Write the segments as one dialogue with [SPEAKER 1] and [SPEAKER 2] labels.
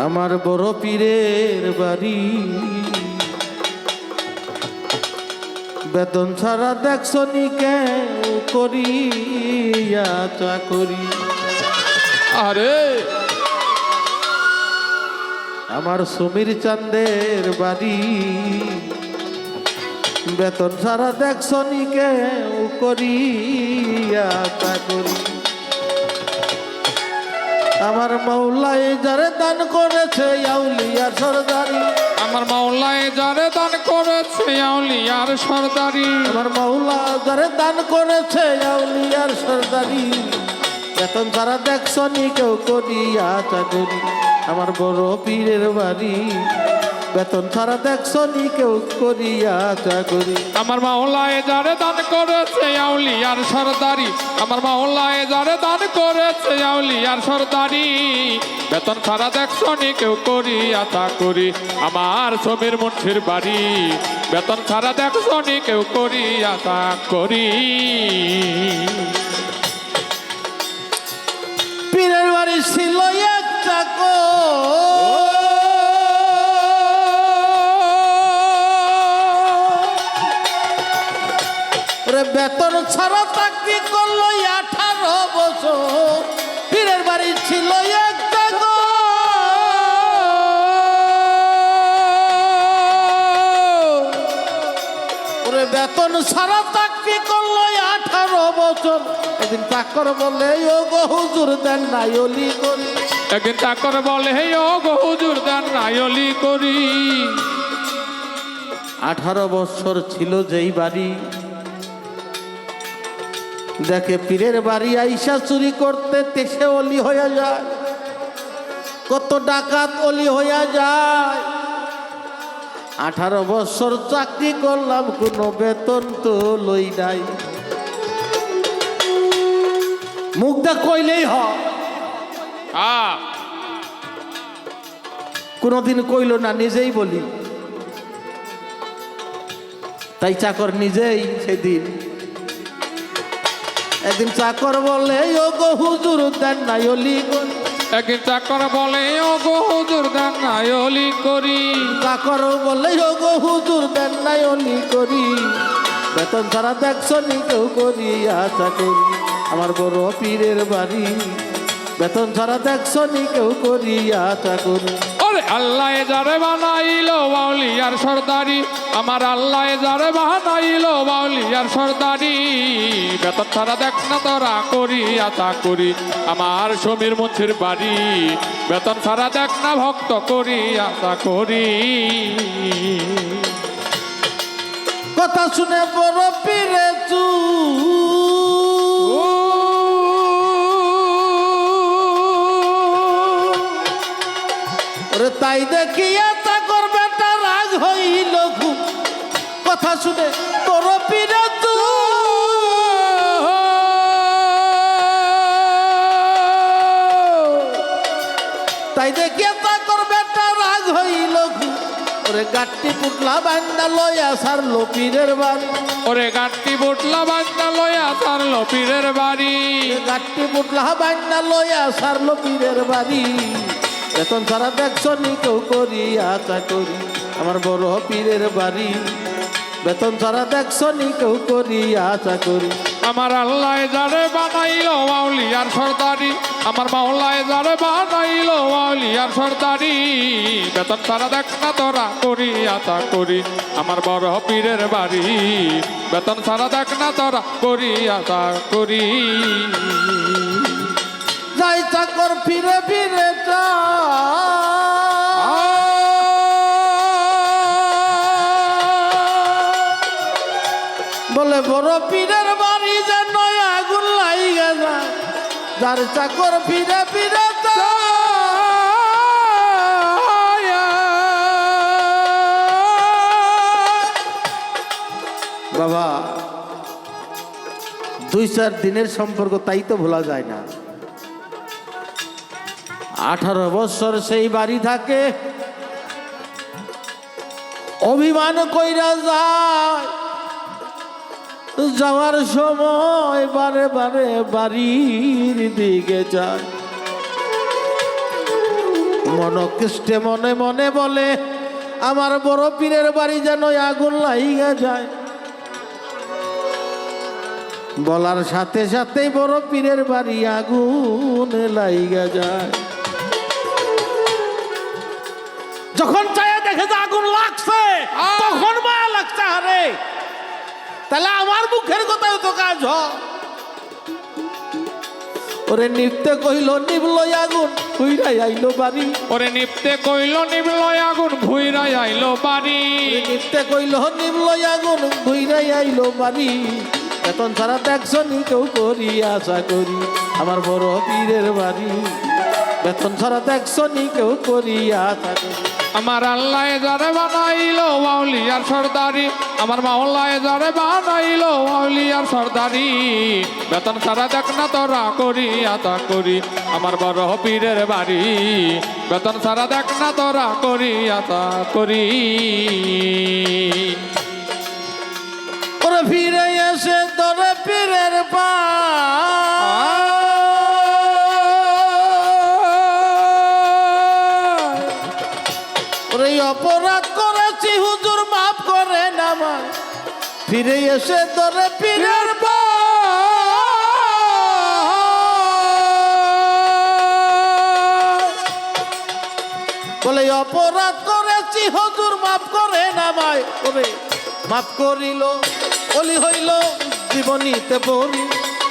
[SPEAKER 1] আমার বড় পীরের বাড়ি বেতন ছাড়া দেখছো নি কেউ করিয়া চাকরি।
[SPEAKER 2] আরে
[SPEAKER 1] আমার সমীর চাঁদের বাড়ি বেতন ছাড়া দেখছো নি কেউ করিয়া চাকরি। আমার মাওলায় যারে দান করেছে আউলিয়ার সরদারি,
[SPEAKER 2] আমার মাওলায় যারে দান করেছে আউলিয়ার সরদারি,
[SPEAKER 1] আমার মাওলা যারে দান করেছে আউলিয়ার সরদারি বেতন ছাড়া দেখছো নি কেউ করিয়া চাকরি। আমার বড় পীরের বাড়ি বেতন ছাড়া দেখছো নি কেউ করিয়া চাকরি।
[SPEAKER 2] আমার মাওলায় যারে দান করেছে আউলিয়ার সরদারি, আমার মাওলায় যারে দান করেছে আউলিয়ার সরদারি বেতন ছাড়া দেখছো নি কেউ করিয়া চাকরি। আমার সমীর মুন্সির বাড়ি বেতন ছাড়া দেখছো নি কেউ করিয়া চাকরি।
[SPEAKER 1] পীরের বাড়ি ছিল এক চাকর বেতন ছাড়া চাকরি করলো 18 বছর। পীরের বাড়ি ছিল এক চাকর বেতন ছাড়া চাকরি করলো 18 বছর। একদিন চাকর বলে ও গো হুজুর দেন নাই অলি করি,
[SPEAKER 2] একদিন চাকর বলে ও গো হুজুর দেন নাই অলি করি।
[SPEAKER 1] 18 বছর ছিল যেই বাড়ি দেখে পীরের বাড়ি আইসা চুরি করতে তেসে অলি হয়ে যায়, কত ডাকাত অলি হয়ে যায়। 18 বছর চাকরি করলাম কোনো বেতন তো লই নাই। মুখটা কইলেই হয়, কোনোদিন কইল না, নিজেই বলি। তাই চাকর নিজেই সেদিন একদিন চাকর বলে ও গো হুজুর দেন নাই অলি করি,
[SPEAKER 2] একদিন চাকর বলে ও গো হুজুর দেন নাই অলি করি।
[SPEAKER 1] চাকর বলে ও গো হুজুর দেন নাই অলি করি বেতন ছাড়া দেখছো নি কেউ করিয়া চাকরি। আমার বড় পীরের বাড়ি বেতন ছাড়া দেখছো নি কেউ করিয়া চাকরি।
[SPEAKER 2] ওরে আল্লাহ যারে বানাইলো আউলিয়ার সরদারি, আমার আল্লাহ যারে বানাইলো আউলিয়ার সরদারি বেতন ছাড়া দেখ না তোরা করিয়া চাকরি। আমার সমীর মুন্সির বাড়ি বেতন ছাড়া দেখ না ভক্ত করিয়া চাকরি।
[SPEAKER 1] কথা শুনে বড় পীরে ওরে তাই দেখিয়া চাকর বেটা রাগ হইল খুব। কথা শুনে বড় পীরে তাই দেখিয়া চাকর বেটা রাগ হইল খুব। ওরে গাট্টি পুটলা বান্দা লয়া সারলো পীরের বাড়ি,
[SPEAKER 2] ওরে গাট্টি বুটলা বান্দা লয়া সারলো পীরের বাড়ি,
[SPEAKER 1] গাট্টি পুটলা বান্দা লয়া সারলো পীরের বাড়ি বেতন ছাড়া দেখছো নি কেউ করিয়া চাকরি। আমার বড় পীরের বাড়ি বেতন ছাড়া দেখছো নি কেউ করিয়া চাকরি।
[SPEAKER 2] আমার আল্লাহ যারে বানাইলো আউলিয়ার সরদারি, আমার মাওলায় যারে বানাইলো আউলিয়ার সরদারি বেতন ছাড়া দেখ না তোরা করিয়া চাকরি। আমার বড় পীরের বাড়ি বেতন ছাড়া দেখ না তোরা করিয়া চাকরি।
[SPEAKER 1] যাই চাকর ফিরে ফিরে বলে বড় পীরের বাড়ি যেন আগুন লাইগা যায়। যার চাকর ফিরে ফিরে বাবা 2-4 দিনের সম্পর্ক তাই তো ভোলা যায় না। 18 বছর সেই বাড়ি থাকে, অভিমান কইরা যায়। যাওয়ার সময় বারে বারে বাড়ির দিকে যায়। মনকৃষ্টে মনে মনে বলে আমার বড় পীরের বাড়ি যেন আগুন লাইগা যায়। বলার সাথে সাথেই বড় পীরের বাড়ি আগুন লাইগা যায়। যখন চায়া দেখে যে আগুন লাগছে তখন মায়া লাগছে, আরে তাহলে আমার মুখের কথাও তো কাজ হয়। ওরে নিপতে কইল নিবল আগুন ভুইরাই আইলো বাড়ি।
[SPEAKER 2] ওরে নিপতে কইল নিবল আগুন ভুইরাই আইলো বাড়ি।
[SPEAKER 1] নিপতে কইল নিবল আগুন ভুইরাই আইলো বাড়ি। বেতন ছাড়া দেখছনি কেউ করি আশা করি আমার বড় পীরের বাড়ি। বেতন ছাড়া দেখছনি কেউ করি আশা করি।
[SPEAKER 2] আমার আল্লাহ যারে বানাইলো আউলিয়ার সর্দারি, আমার মাওলায় যারে বানাইলো আউলিয়ার সর্দারি। বেতন ছাড়া দেখ না তোরা করি আতা করি আমার বড় পীরের বাড়ি। বেতন ছাড়া দেখ না তোরা করি আতা করি।
[SPEAKER 1] ওরে ফিরে এসে তোরে পীরের পা অপরাধ করেছি হুজুর মাফ করে নামা। ফিরে এসে তোরে পীরের বলে অপরাধ করেছি হুজুর মাফ করে নামায়। ওরে মাফ করিল অলি হইল জীবনীতে পড়ি।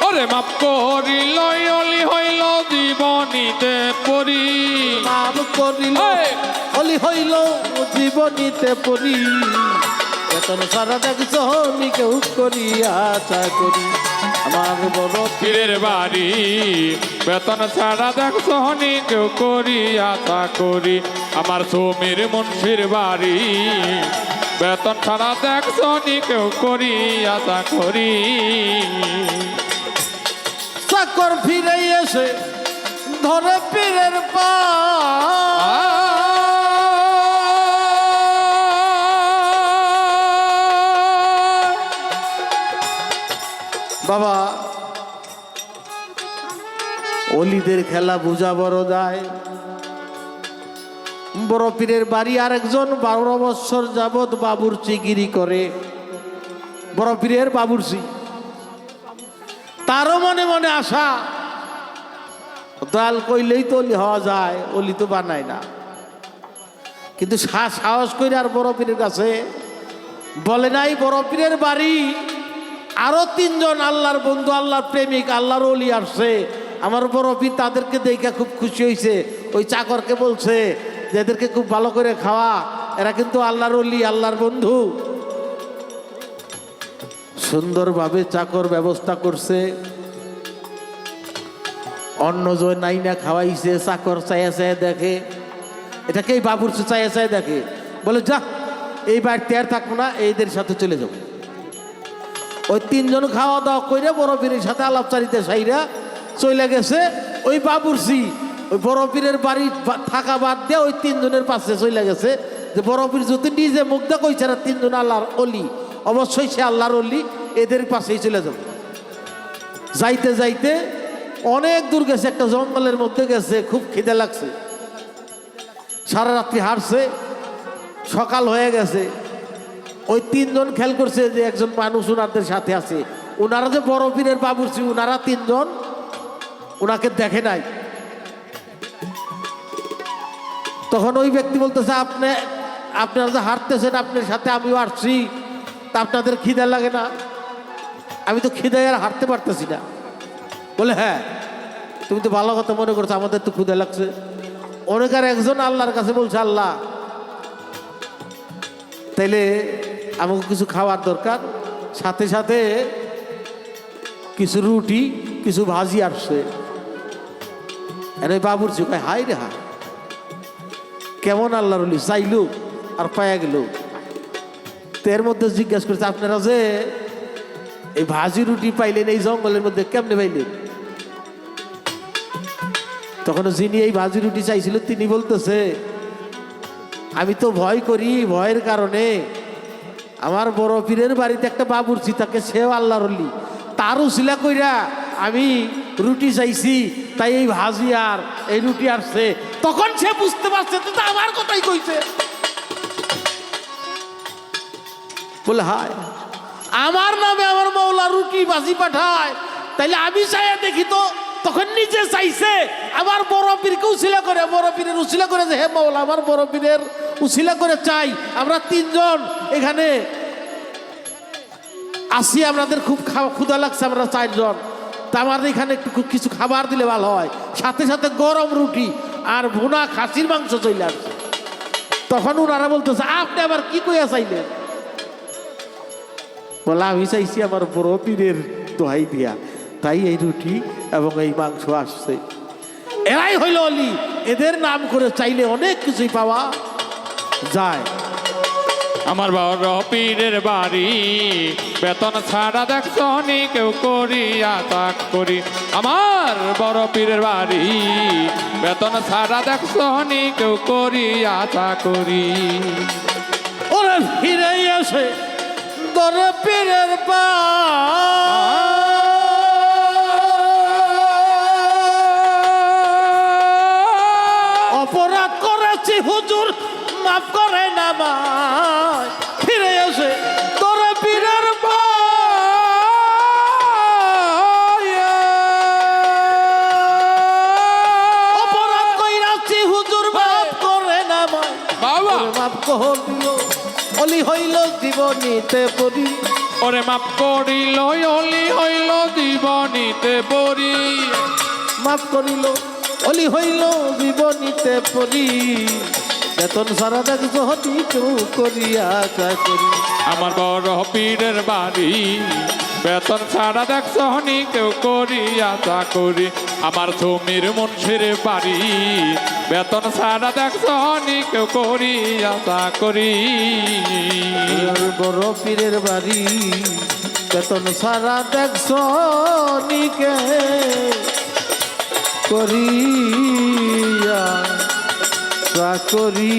[SPEAKER 2] ওরে মাফ করিল অলি হইল জীবনীতে পড়ি।
[SPEAKER 1] মাফ করিল অলি হইল জীবনীতে পড়ি। বেতন সারা দেখছ নি কেউ করি আশা করি আমার বড়
[SPEAKER 2] পীরের বাড়ি। বেতন ছাড়া দেখছ নি কেউ করি আশা করি আমার সমীর মুন্সির বাড়ি। বেতন ছাড়া দেখছ নি কেউ করি আশা করি।
[SPEAKER 1] চাকর ফিরে এসে ধরে পীরের পা বাবা। অলিদের খেলা বুঝা বড় যায়। বড় পীরের বাড়ি আরেকজন 12 বছর যাবৎ বাবুর্চিগিরি করে। বড় পীরের বাবুর্চি, তারও মনে মনে আশা দয়াল কইলেই তো অলি হওয়া যায়, অলি তো বানায় না। কিন্তু সাহস করে আর বড় পীরের কাছে বলে নাই। বড় পীরের বাড়ি আরো 3 জন আল্লাহর বন্ধু, আল্লাহর প্রেমিক, আল্লাহর অলি আসছে। আমার বড় পীর তাদেরকে দেখে খুব খুশি হয়েছে। ওই চাকরকে বলছে যে এদেরকে খুব ভালো করে খাওয়া, এরা কিন্তু আল্লাহর অলি, আল্লাহর বন্ধু। সুন্দরভাবে চাকর ব্যবস্থা করছে। অন্য জয় নাই না খাওয়াইছে। চাকর চায়া চায়া দেখে, এটাকেই বাবুর্চি চায়া চায়া দেখে, বলে যা এই বাড়িতে আর থাকবো না, এইদের সাথে চলে যাবো। ওই 3 জন খাওয়া দাওয়া করে বড় পীরের সাথে আলাপচারিতে সাইরা চলে গেছে। ওই বাবুর্চি ওই বড় পীরের বাড়ি থাকা বাদ দিয়ে ওই 3 জনের পাশে চলে গেছে যে বড় পীর যদি নিজে মুগ্ধা কইছে না 3 জন আল্লাহর অলি, অবশ্যই সে আল্লাহর অলি, এদের পাশেই চলে যাবে। যাইতে যাইতে অনেক দূর গেছে, একটা জঙ্গলের মধ্যে গেছে। খুব খিদে লাগছে, সারা রাত্রি হাঁটছে, সকাল হয়ে গেছে। ওই 3 জন খেয়াল করছে যে একজন মানুষ ওনাদের সাথে আছে। ওনারা যে বড় পীরের বাবুর্চি, ওনারা 3 জন ওনাকে দেখে নাই। তখন ওই ব্যক্তি বলতেছে আপনারা যে হাঁটতেছেন, আপনার সাথে আমিও আসছি, তা আপনাদের খিদে লাগে না? আমি তো খিদায় আর হাঁটতে পারতেছি না। বলে হ্যাঁ, তুমি তো ভালো কথা মনে করছো, আমাদের তো ক্ষুদা লাগছে। অনেকের একজন আল্লাহর কাছে বলছে, আল্লাহ তাইলে আমাকে কিছু খাওয়ার দরকার। সাথে সাথে কিছু রুটি, কিছু ভাজি আসছে। বাবুর্চি কয় হাই রে হা, কেমন আল্লাহর ওলি, চাইলো আর পায়া গেল। তো এর মধ্যে জিজ্ঞাসা করছে, আপনারা যে এই ভাজি রুটি পাইলেন এই জঙ্গলের মধ্যে কেমনে পাইলেন? তখন যিনি এই ভাজি রুটি চাইছিল তিনি বলতেছে, আমি তো ভয় করি, ভয়ের কারণে আমার বড় পীরের বাড়িতে একটা বাবুর্চি থাকে, সেও আল্লাহর ওলি, তার উসিলা কইরা আমি রুটি চাইছি, তাই এই ভাজি আর এই রুটি আসছে। তখন সে বুঝতে পারছে তো আমার কথাই কইছে। বলে হায়, আমার নামে আমার মৌলা রুটি ভাজি পাঠায়, তাইলে আমি চাইয়া দেখি তো। তখন নিজে চাইছে, আমার বড় পীরকে উছিলা করে, বড় পীরের উছিলা করে যে হে মৌলা, আমার বড় পীরের উছিলা করে চাই, আমরা তিনজন এখানে আসি, আমাদের খুব ক্ষুধা লাগছে, আমরা চারজন, তা আমাদের এখানে একটু কিছু খাবার দিলে ভালো হয়। সাথে সাথে গরম রুটি আর ভুনা খাসির মাংস চলে আসছে। তখন ওনারা বলতেছে আপনি আবার কি কইয়া চাইলেন? বলে আমি চাইছি আমার বড় পীরের দোহাই দিয়া, তাই এই রুটি এবং এই মাংস আসছে। এরাই হইল অলি, এদের নাম করে চাইলে অনেক কিছুই পাওয়া যায়।
[SPEAKER 2] আমার বড় পীরের বাড়ি, বেতন ছাড়া দেখছো নি কেউ করিয়া তাক করি। আমার বড় পীরের বাড়ি, বেতন ছাড়া দেখছো নি কেউ করিয়া তাক করি।
[SPEAKER 1] ওরে ফিরে আসে বড় পীরের অপরাধ করেছি হুজুর, মাফ করে না মায়। ফিরে আসে তোর পীরের অপরাধ কইরাছি হুজুর, মাফ করে না মায়।
[SPEAKER 2] বাবা
[SPEAKER 1] মাফ করিও অলি হইল জীবনীতে পড়ি।
[SPEAKER 2] ওরে মাপ করিল অলি হইল জীবনীতে পড়ি।
[SPEAKER 1] মাফ করিল অলি হইল জীবনীতে পড়ি। বেতন সারা দেখছো হতি কেউ করিয়া চাকরি।
[SPEAKER 2] আমার বড় পীরের বাড়ি, বেতন ছাড়া দেখছো নি কেউ করিয়া চাকরি। আমার জমির মুন্সির বাড়ি, বেতন ছাড়া দেখছো নি কেউ করিয়া চাকরি।
[SPEAKER 1] বড় পীরের বাড়ি, বেতন সারা দেখছো নিকে করিয়া চাকরি।